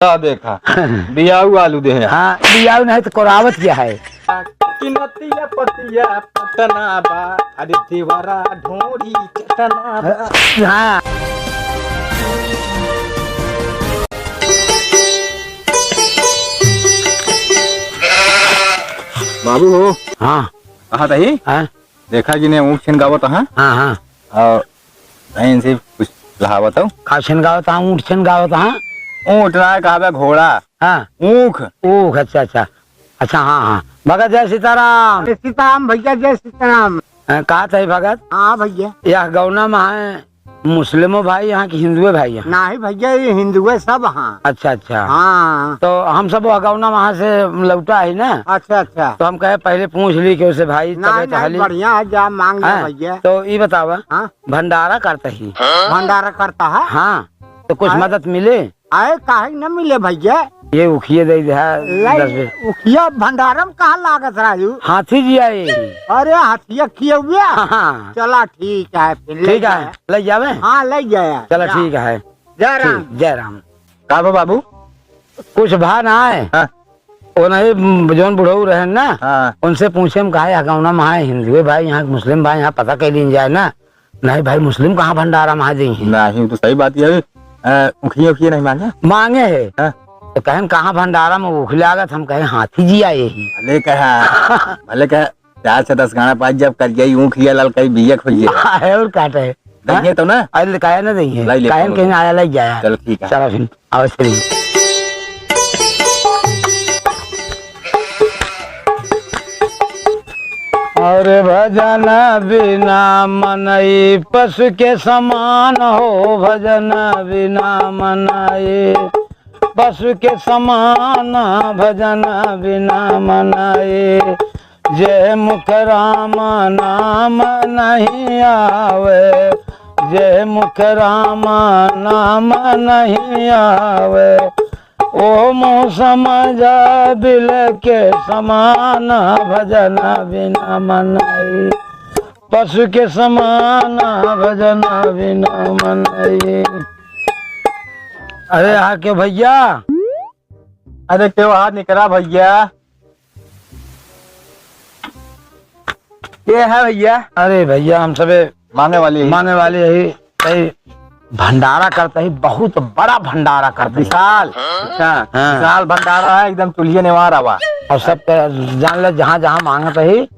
ता देखा बियाऊ आलू दे हैं। हाँ बियाऊ नहीं तो कोरावत क्या है। किनतिया पतिया पटना बा अरे देवरा ढोरी चटना बा। हाँ बाबू हो हाँ कहा तही हाँ देखा जी ने ऊँट छिन गावत हाँ हाँ हाँ और इनसे कुछ कहावत हो का छन गावत हाँ ऊँट छन गावत हाँ ऊँट ना कहा घोड़ा हाँ ऊख ओह अच्छा अच्छा अच्छा हाँ हाँ भगत जय सीताराम। सीताराम भैया, जय सीताराम। कहा था भगत हाँ भैया। यह गौना में है मुस्लिमों भाई यहाँ की हिंदुए भाई यहाँ। नहीं भैया ये हिंदू है सब। हाँ अच्छा अच्छा हाँ तो हम सब गौना वहाँ से लौटा है ना। अच्छा अच्छा। तो हम कहे पहले पूछ ली कि उसे भाई नहीं नहीं बढ़िया है, जा मांग ले भैया। तो ये बतावा हाँ भंडारा करता ही भंडारा करता है। हाँ तो कुछ मदद मिले। आए काहे न मिले भैया। ये उखिए दे दे उखिया भंडारा में कहाँ लागत राजू। हाथी जी आए। अरे हाथिया किए हुए। हाँ चला ठीक है फिर ठीक है ले जावे। हाँ ले जाए। चलो ठीक है जय राम जय राम। का बाबू कुछ भा ना है हाँ वो नहीं जौन बुढ़ऊ रहे ना हाँ उनसे पूछे हम कहा गौना में है हिंदुए भाई यहाँ मुस्लिम भाई यहाँ पता कर लीन जाए ना। नहीं भाई मुस्लिम कहाँ भंडारा में दी है। नहीं तो सही बात है उखिए उखिए नहीं मांगे मांगे है हाँ? तो कहें कहाँ भंडारा में उख लागत हम कहे हाथी जी आए ही। भले कहा 4 से 10 गाना पाँच जब कर जाई ऊँख ये लाल कहीं बिया खोजिए है और काटे देंगे तो ना अरे कहे ना देंगे लाई ले कहें कहीं आया लग जाया। चलो ठीक है चलो फिर अवश्य। और भजन बिना मनई पशु के समान हो भजन बिना मनई पशु के समान भजन बिना मनई जय मुख राम नाम नहीं आवे जय मुख राम नाम नहीं आवे ओ मुँह समझ बिल के समान भजन बिना मनई पशु के समान भजन बिना मनई। अरे हाँ क्यों भैया। अरे क्यों हाथ निकला भैया ये है भैया। अरे भैया हम सब मांगने वाली यही भंडारा करता ही बहुत बड़ा भंडारा करता विशाल। अच्छा विशाल भंडारा है एकदम चूल्हे निवार आवा और सब जान ले जहाँ जहाँ मांगता ही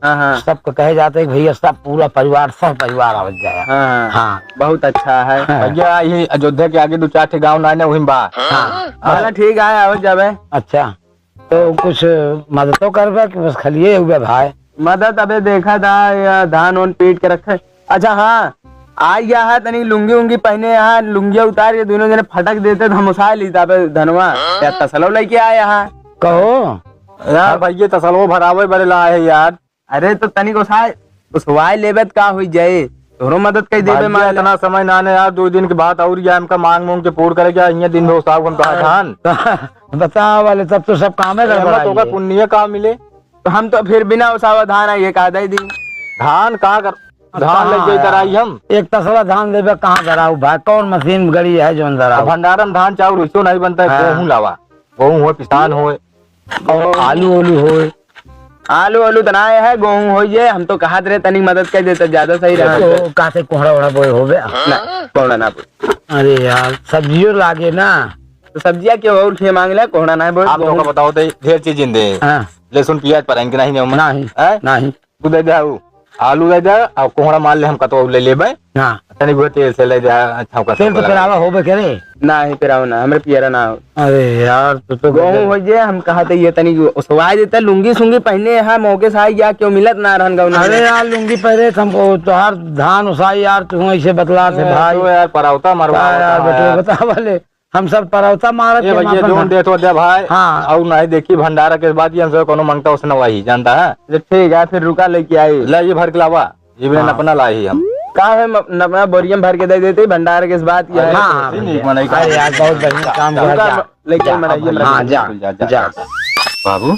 सबको कहे जाते है भैया सब पूरा परिवार सब परिवार आवत जाए। हाँ बहुत अच्छा है भैया। ये अयोध्या के आगे 2-4 ठे गाँव ना वही बा। हाँ ठीक है आवत जावे। अच्छा तो कुछ मदद तो करबे कि बस खलिए हुए भाई। मदद अबे देखा था धान ओन पीट के रखे। अच्छा हाँ आ गया है तनी लुंगी उंगी पहने यहाँ लुंगिया उतार के दोनों जने फटक देते हम उसाए लीता पे धनवा क्या तसलो लेके आए यहाँ। कहो यार भैया तसलो भरावे बड़े ला है यार। अरे तो तनी को उसवाए लेबत का हुई जाए दोनों मदद कई देवे मैं इतना समय ना ने यार 2 दिन के बाद और गया हमका मांग मूंग के पूर करे क्या ये दिन में साहब हम धान बताओ वाले तब तो सब काम है तो पुण्य काम मिले तो हम तो फिर बिना उसावा धान आई कहा दे दी धान कहाँ कर धान लग गई कराई हम एक तसला धान देवे कहाँ धराऊ भाई कौन मशीन गड़ी है जो धराऊ। भंडारम धान चाउर उसो नहीं बनता है। गेहूं लावा गेहूं हो पिसान हो और आलू हो तनाए है गेहूं हो ये हम तो कहा रहे तनी मदद कर देते ज्यादा सही रहता। तो कहा से कोहड़ा वोड़ा बोए हो कोहड़ा ना अरे यार सब्जियों लागे ना तो सब्जियां क्यों और खे मांग ले कोहड़ा ना बोए। आप लोगों को बताओ तो ढेर चीज दे लहसुन प्याज पर नहीं तू दे दे आलू ले जा और कोहड़ा मार ले हम कतो ले लेबे। हां तनी वो तेल से ले जा अच्छा का तेल तो पेरावा होबे करे नहीं पेरावा ना हमरे पियरा ना। अरे यार तो गेहूं हो जे हम कहते ये तनी उसवाई देता लुंगी सुंगी पहने है मौके से या क्यों मिलत ना रहन गौना। अरे यार लुंगी पहने हमको तो हर धान उसाई यार तू ऐसे बतला थे भाई तो यार परावता मरवा यार बेटे बता वाले हम सब परवता मारत ये भैया जोन दे तो दे भाई। हाँ और नहीं देखी भंडारा के बाद हम सब कोनो मांगता उसने वही जानता है। ठीक है फिर रुका लेके आई ले ये भर के लावा ये भी अपना लाई हम का है अपना बोरियम भर के दे देते भंडारा के बाद किया। हां अरे यार बहुत बढ़िया काम कर लेके मनाइए। हां जा बाबू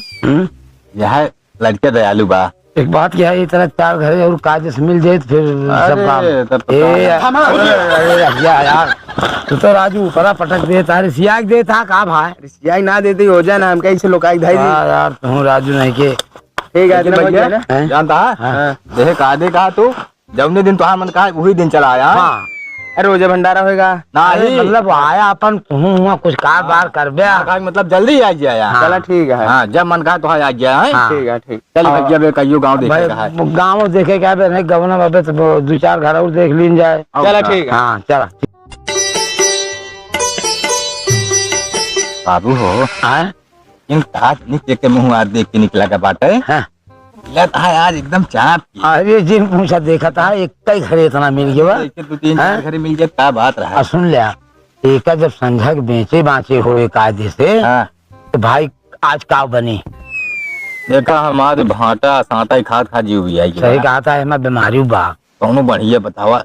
यह लड़के दयालु बा एक बात क्या है, इतना 4 घरे और काज से मिल जाए तो फिर सब अरे, तब तो काम। अरे यार तो राजू परा पटक दे तारे सियाग दे था का भाई, सियाई ना देते हो जाए ना, हम कैसे लोकाई धाई यार तू राजू नहीं के ठीक है भैया हैं? जानता है हाँ। देखे कादे कहा तू जब दिन तुहार मन कहा वही दिन चला आया। हाँ अरे रोजे भंडारा होएगा अरे नहीं मतलब आया अपन हुआ कुछ कारोबार कर बे। मतलब जल्दी आ जाया। हाँ। चला ठीक है हाँ, जब मन कहा तो आ गया है। हाँ। ठीक है ठीक चल भैया बे कहियो गाँव देखेगा है। गाँव देखे क्या बे नहीं गवना बाबे तो 2-4 घर और देख लीन जाए। चला ठीक है हाँ चला बाबू हो हाँ इन ताज नीचे के मुँह आर देख के निकला का बात है। हाँ। लगता है आज एकदम चाप की। अरे जिन पूछा देखा था एक कई घरे इतना मिल गया ऐसे 2-3 हाँ? घर मिल जाए क्या बात रहा। सुन लिया एक जब संझक बेचे बाँचे हो एक आदि से हाँ तो भाई आज का बनी देखा हमारे भाटा सांता ही खाद खा जीव भी आई सही कहा था मैं बीमारी बा कौनो बढ़िया बतावा।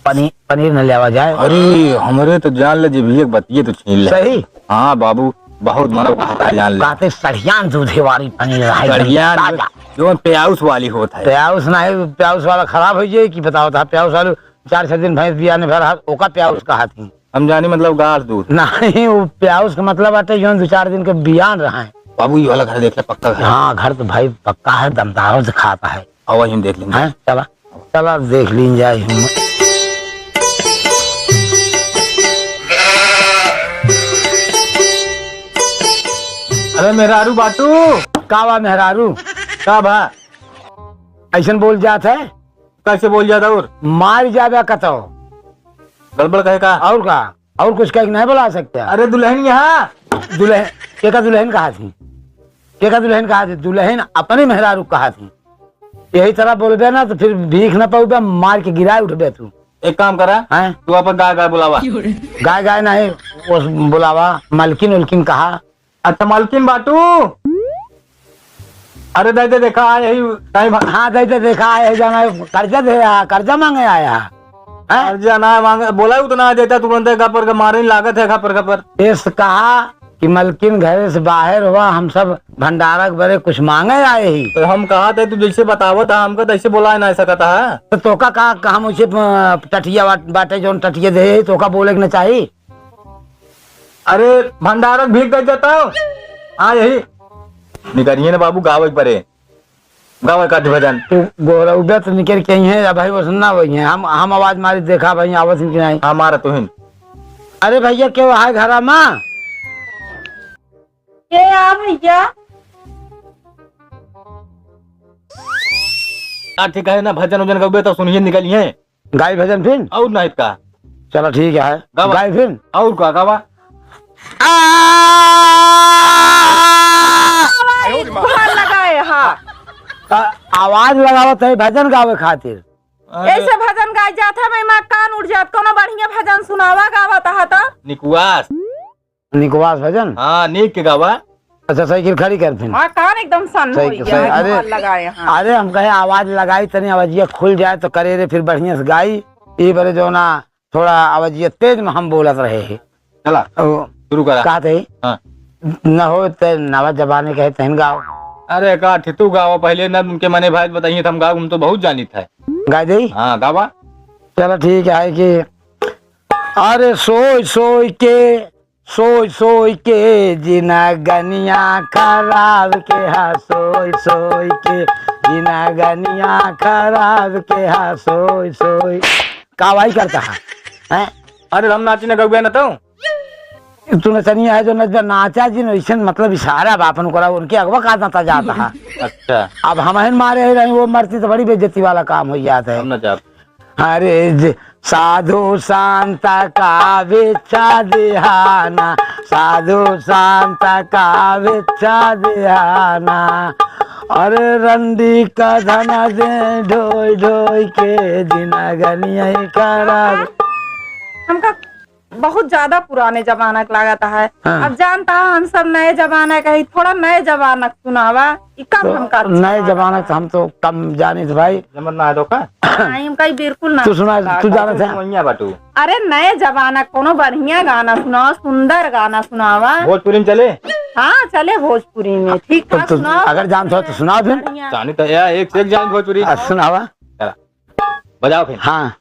पनीर न लेवा जाए। अरे हमरे तो जान ले जी भी एक बतिये तो छीन ले। सही हाँ बाबू बहुत मनो खाता जान ले। कहते सड़ियान दूधे वाली पनीर रहा बढ़िया जो प्याउस वाली होता है। प्याउस नहीं प्याउस वाला खराब हो जाए कि बताओ था प्याउस वाले 4-6 दिन भैंस बिया ने भर हाथ ओका प्याउस कहा थी हम जानी मतलब गाढ़ दूध नहीं वो प्याउस का मतलब आते जो 2-4 दिन के बियान रहा है। बाबू ये वाला घर देख ले पक्का घर। हाँ घर तो भाई पक्का है दमदारों से खाता है। आओ हम देख लेंगे। हैं चला चला देख लीन जाए हम। अरे मेहरारू बाटू कावा मेहरारू का भा ऐसा बोल जात है कैसे बोल जाता और मार जाबे कतो गड़बड़ कहे का। और का और कुछ कह नहीं बुला सकते। अरे दुल्हन यहाँ दुल्हन के दुल्हन कहा थी के दुल्हन कहा थी दुल्हन अपने मेहरारू कहा थी। यही तरह बोलबे ना तो फिर भीख न पाऊबे मार के गिराए उठबे तू। एक काम करा हैं तू अपन गाय गाय बुलावा। गाय नहीं वो बुलावा मलकिन उलकिन कहा। अच्छा मालकिन बाटू अरे दे देखा यही टाइम हाँ दे देखा है जाना कर्जा दे कर्जा मांगे आया हैं? कर्जा ना मांगे बोला उतना देता तुरंत खपर का मारे लागत है खपर इस कहा कि मलकिन घर से बाहर हुआ हम सब भंडारक बड़े कुछ मांगे आए ही। तो हम कहा थे तू जैसे बतावो था हमको तो ऐसे बोला नहीं सकता है। तो तोका कहा हम उसे टटिया बाटे जो टटिया दे तोका बोले के न चाहिए। अरे भंडारक भीख दे देता हूँ हाँ यही निकलिए ना बाबू गावे परे गावे का भजन तू गोरउबे तो निकल के है या भाई वो सुनना वही है हम आवाज मारी देखा भाई आवत कि नहीं। हमारा तुहिन अरे भैया क्यों है घर माँ ये आ भैया ठीक है ना भजन वजन गवे तो सुनिए निकलिए गाय भजन फिर और नहीं का चलो ठीक है गावा। गाय फिर और का गावा घर लगाए हाँ आवाज लगावत है भजन गावे खातिर। ऐसे भजन गाय जाता मैं माँ कान उड़ जात कोनो बढ़िया भजन सुनावा गावा था निकुआस निकवास भजन हाँ नीक के गावा। अच्छा साइकिल खड़ी कर फिर। हाँ कान एकदम सन हो सही गया है, अरे घर लगाए हाँ अरे हम कहे आवाज लगाई तनी आवाजिया खुल जाए तो करे रे फिर बढ़िया से गाई ये बड़े जो ना थोड़ा आवाजिया तेज में हम बोलत रहे है। चला शुरू करा कहा थे हाँ। न हो ते नवा जबाने कहे तहन गाओ अरे का ठितू गावा पहले ना उनके मने भाई बताइए हम गाँव हम तो बहुत जानी था। गाय दे हाँ गावा चलो ठीक है कि अरे सोई के जिना गनिया खराब के हा सोई के जिना गनिया खराब के हा सोई कावाई करता है। अरे हम नाची न गवे न तो तू नचनिया है जो नाचा जी ऐसा मतलब इशारा बापन करा उनके अगवा का नाता जाता है। अच्छा अब हम मारे रहे वो मरती तो बड़ी बेइज्जती वाला काम हो जाता है। हम न जा अरे साधु शांत का बेचा देहाना साधु शांत का बेचा देहाना अरे रंडी का धना दे ढोई के जिना गनिया करा। हमका बहुत ज्यादा पुराने जमाना का लागता है। हाँ। अब जानता है हम सब नए जमाना का ही थोड़ा नए जमाना सुनावा कम हमका नए जमाना तो हम तो कम जाने थे भाई। जमन ना दो का हमका बिल्कुल ना तू सुना तू जाना था वहिया बाटू अरे नए जमाना कोनो बढ़िया गाना सुनाओ सुंदर गाना सुनावा भोजपुरी में चले हाँ चले भोजपुरी में ठीक तो, ठाक तो सुनाओ। अगर जानते हो तो सुनाओ फिर। बढ़िया। जानी तो यार एक से एक जान भोजपुरी सुनावा। बजाओ फिर। हाँ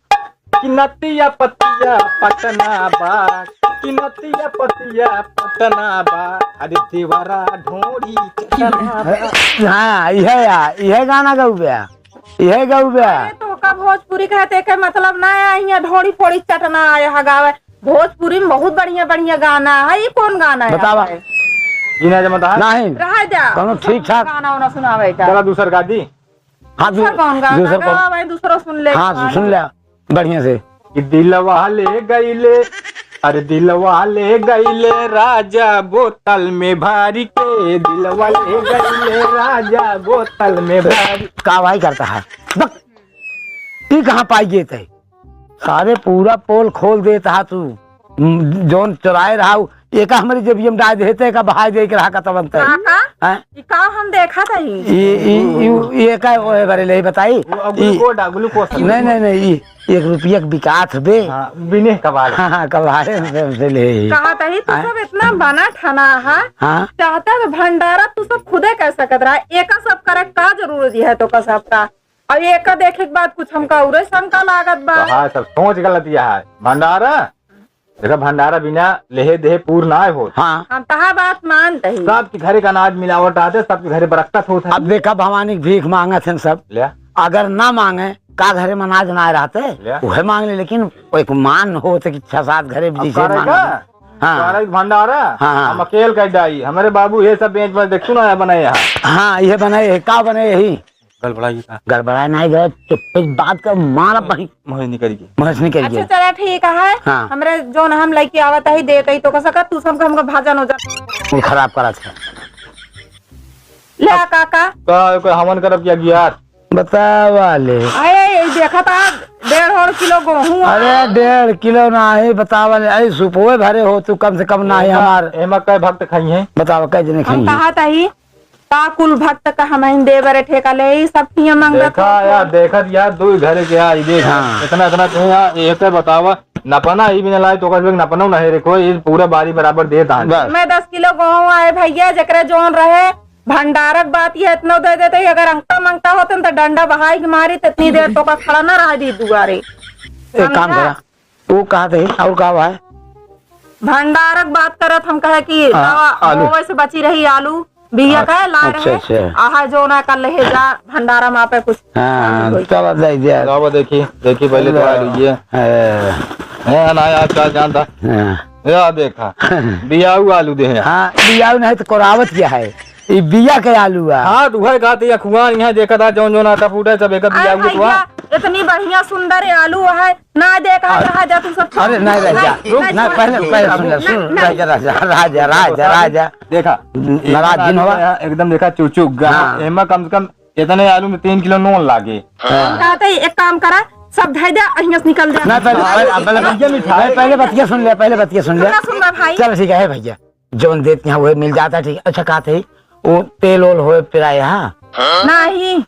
कि नतिया पतिया पटना बा, कि नतिया पतिया पटना बा, अरे दीवारा ढोड़ी चटना बा। हाँ यह गाना गाऊ बया, यह गाऊ बया। अरे तो का भोजपुरी कहते के मतलब ना है यहाँ ढोड़ी फोड़ी चटना आया गावे। भोजपुरी में बहुत बढ़िया बढ़िया गाना है। ये कौन गाना है? बतावा। इन्हें जब बता नहीं रह जा कौनो ठीक ठाक गाना वाना सुनावे का। चला दूसर गा दी। हाँ दूसरा कौन गाना दूसरा कौन? गावे दूसरा सुन ले। हाँ सुन लिया बढ़िया से। कि दिलवा ले गईले, अरे दिलवा ले गईले राजा बोतल में भारी के, दिलवा ले गईले राजा बोतल में भारी। कावाई करता है बक। ती कहाँ पाई गए थे? सारे पूरा पोल खोल देता है तू। जोन चुराए रहा एक हमारी जब ये डाल देते का बहाय दे के रहा का तब का का हम देखा था ये का वो है बरे ले बताई। ग्लूकोज नहीं नहीं नहीं 1 रुपया बिकात बे। बिने कबाड़। हाँ कबाड़े से ले कहा था ही तू सब इतना बना ठना है। हाँ चाहता है भंडारा तू सब खुदे कर सकत रहा। एक सब करे का जरूरत है तो का सबका। और एक देखे के बाद कुछ हमका उरे शंका लागत बा। हाँ सब सोच गलतिया है। भंडारा देखा, भंडारा बिना लेहे देहे पूर ना हो। हाँ हम तहा बात मानते ही। सबके घरे का अनाज मिलावट आते, सबके घरे बरकत होता है। अब देखा भवानी की भीख मांगा थे सब। लिया अगर ना मांगे का घरे में अनाज ना रहते वह मांग ले, लेकिन एक मान होते कि 6-7 घरे हाँ भंडारा। हाँ। हम अकेले कर डाई हमारे बाबू ये सब बेच पर देखो ना बनाए यहाँ। हाँ ये बनाए का बने यही गड़बड़ाई गड़बड़ा नहीं गए चुप बात का मारा पही मोहिनी करिए महस नहीं अच्छा करिए। चला ठीक है। हाँ। हमरे जो हम लड़की आवत ही देते ही तो का सका तू सब हमका भाजन हो जा। वो खराब करा था। ले काका का हमन करब क्या गियार बता वाले। आए देखा था 1.5 किलो गेहूं। अरे 1.5 किलो ना है बतावा। अरे सुपोए भरे हो तू कम से कम ना है हमार। एमा कई भक्त खाई है। बतावा कई जने हम खाई कहा था ही का कुल भक्त का हम दे बरे ठेका ले ही सब पिया मांगत। देखा यार देखत यार दो घरे के आई देख। हाँ। इतना इतना तो यार एक बतावा नपना ही भी न लाए तो कसबे नपना नहीं रे कोई पूरा बारी बराबर दे दा। मैं 10 किलो गेहूं आए भैया जकरे जोन रहे भंडारक बात ये इतना दे देते। अगर अंका मंगता होते तो डंडा बहाई के मारी तो इतनी देर तो का खड़ा ना रहा दी दुआरे। एक काम करा वो कहा थे और का है भंडारक बात करत हम कहे कि आलू। वैसे बची रही आलू बिया का ला अच्छा, रहे अच्छा। आहा जो ना कर ले जा भंडारा में पे कुछ। हाँ चलो दे दिया। जाओ देखी देखी पहले तो आ लीजिए है ना यार क्या जानता यार देखा बियाऊ आलू दे हैं। हाँ बिया नहीं तो कोरावत क्या है ये बिया के आलू है। हाँ तू है खाते या खुआ यहाँ देखा था जौन जौन आता फूटा सब एक अरे बियाऊ खुआ। भैया इतनी बढ़िया सुंदर आलू है ना देखा रहा जा तू सब। अरे नहीं राजा नहीं पहले पहले सुन राजा राजा राजा राजा राजा देखा नाराज दिन होगा एकदम देखा चुचुक हाँ। एमा कम से कम इतने आलू में 3 किलो नून लागे। कहते एक काम करा सब धै दे अहिया से निकल जा। नहीं पहले बतिया सुन लिया पहले बतिया सुन लिया। सुन रहा भाई चल ठीक है भैया जोन देते हैं वो मिल जाता ठीक है। अच्छा कहा थे वो तेल ओल हो पिरा यहाँ नहीं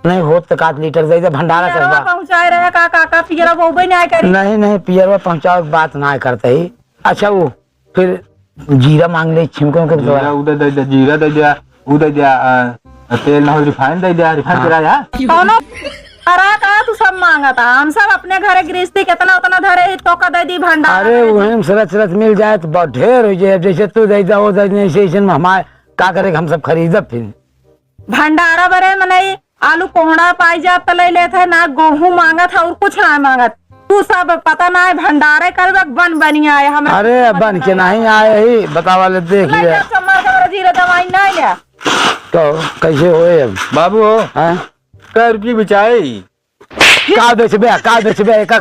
नहीं हो तो 1 लीटर दे दे भंडारा पियरवा करवा। पहुंचाए रहे का पियरा वो भी नहीं करी। नहीं पियरवा पहुंचाओ बात ना करते ही। अच्छा वो फिर जीरा मांग ले छिमकों के जीरा उधर दे दे जीरा दे दिया उधर दिया तेल ना हो रिफाइंड दे दिया रिफाइंड करा यार कौनो करा का तू सब मांगा था। हम सब अपने घरे गृहस्थी कितना उतना धरे तो का दे दी भंडारा। अरे वही सरत सरत मिल जाए तो बहुत ढेर हो जाए। जैसे तू दे दो ऐसे हमारे का करे हम सब खरीद फिर भंडारा बरे मने आलू कोहड़ा पाई जा तो ले लेते ना गेहूं मांगा था और कुछ ना मांगत। तू सब पता ना है भंडारे कर बन बनी आए हम। अरे बन के नहीं आए ही बता वाले देख लिया जीरा दवाई नहीं लिया तो कैसे होए अब बाबू हैं कै रुपये बिचाई का बेचबे एक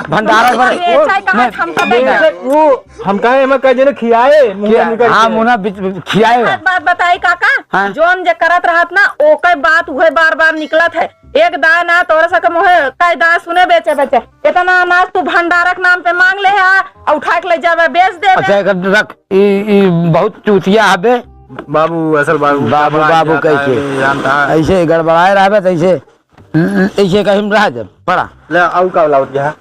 भंडारा वो हम कहे मैं कह जने खियाए हाँ मुना खियाए बात बताई काका हाँ? जोन जे करत रहत ना ओके बात उहे बार बार निकलत है। एक दाय ना तोरा सके मोहे कई दाय सुने बेचे इतना अनाज तू भंडारक नाम पे मांग ले है और उठा के ले जावे बेच दे। अच्छा रख बहुत चूतिया हबे बाबू असल बाबू कैसे ऐसे गड़बड़ाए रहे ऐसे ऐसे कहीं रह जब पड़ा ले आउ का लाउत गया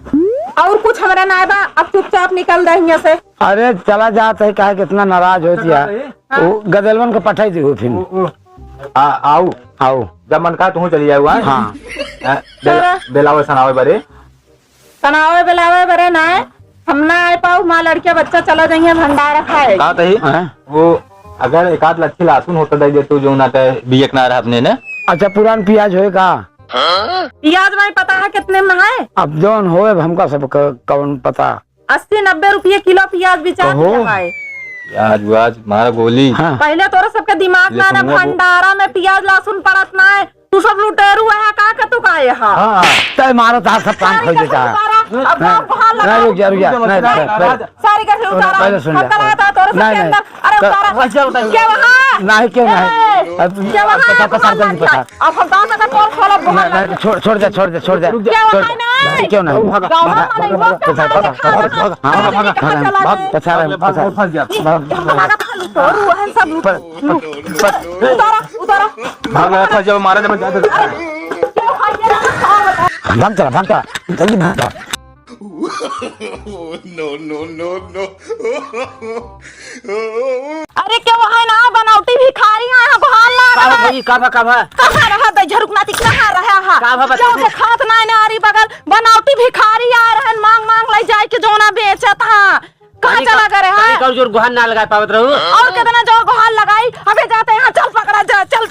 और कुछ हमारा ना बा, अब चुपचाप निकल रही है से। अरे चला जाता है, कहे कितना नाराज होती है। वो गदलवन को पठाई दी फिर आओ आओ जब मन का तू चली जाए। हाँ बेलावे सनावे बरे तनावे बेलावे बरे ना हम ना आए पाऊ, माँ लड़के बच्चा चला जाइए भंडारा खाए। का तही वो अगर एकाध लच्छी लहसुन होता दे तू जो ना बियक ना रहा अपने ने। अच्छा पुरान प्याज होएगा? प्याज भाई पता है कितने में है? अब जौन होए हमका सब कौन पता। 80-90 रुपये किलो प्याज बिचा दिया है। प्याज व्याज मारा गोली। हाँ। पहले तोरा सबके दिमाग में ना भंडारा में प्याज लहसुन पड़त ना है, तू सब लुटेरू है का तू का है। हाँ तय मारो तो सब काम खोल देता है। अब वहां लगा नहीं रुक जा नहीं सारी कैसे उतारा पहले सुन ले। हम करा था तोरा सबके अंदर। अरे उतारा क्या वहां नहीं क्यों नहीं क्या वहां पता पता अब हम दांत का कॉल खोला बहुत छोड़ दे क्या वहां नहीं क्यों नहीं गांव में नहीं वो फंस गया तोरू है सब उतारा भाग फंस जाओ मारा जब भागता जल्दी भागता। अरे क्या वहां ना बनावटी भिखारी है बहाल ना कहां रहा दे झरुकनाती कहां रहा हा क्यों से खात ना नारी बगल बनावटी भिखारी आ रहन मांग ले जाए के जोना बेचत हां कहां चला करे हां कौन जोर गुहान ना लगा पावत रहू और कितना जोर गुहाल लगाई अबे जाते हैं चल पकड़ा जा चल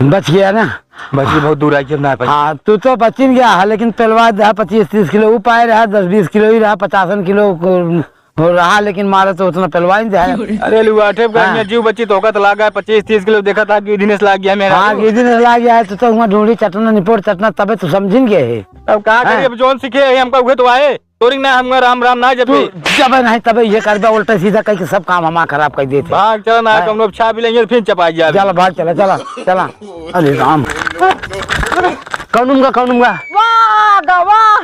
बच गया ना? बच्ची बहुत दूर आई कि ना हाँ तू तो बचिन गया है, लेकिन पेलवा रहा 25-30 किलो वो पाए रहा 10-20 किलो ही रहा 50 किलो हो रहा, लेकिन मारे तो उतना पेलवा ही जाए। अरे लुआठे का जीव बच्ची तो का लगा 25-30 किलो देखा था कि दिनेश लाग गया मेरा। हाँ गिर ला गया है तो वहाँ ढूंढी चटना निपोट चटना तबे तो समझिन गए है। अब कहा करिए अब जोन सीखे हमका उहे तो आए तोरिंग ना हम राम राम ना जब जब नहीं तबे ये करबा उल्टा सीधा कह के सब काम हमारा खराब कर देते। भाग चला ना हम लोग छा भी लेंगे फिर चपा जाए। चला भाग चला अरे राम कौनुंगा वाह गवाह।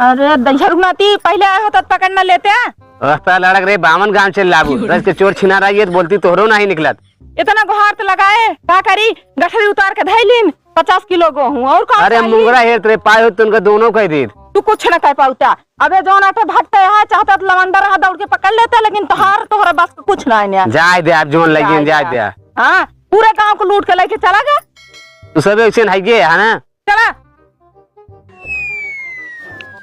अरे दंशरुनाती पहले आए होता पकड़ना लेते हैं। रास्ता लड़क रे बामन गांव चल लागू रस के चोर छिना रही है तो बोलती तोहरो नहीं निकलत। इतना गुहार तो लगाए का करी गठरी उतार के धैलीन 50 किलो गेहूं और का। अरे मुंगरा हेर तेरे पाए हो तुमको दोनों कह दी तू कुछ न कह पाऊता। अबे जोन आटे भटते है चाहता तो लवंडर हा दौड़ के पकड़ लेते, लेकिन तोहरा बस कुछ ना है। जाए दे आप जोन लगी जाए दे। हाँ पूरे गांव को लूट के लेके चला गया तू सब ऐसे है ना चला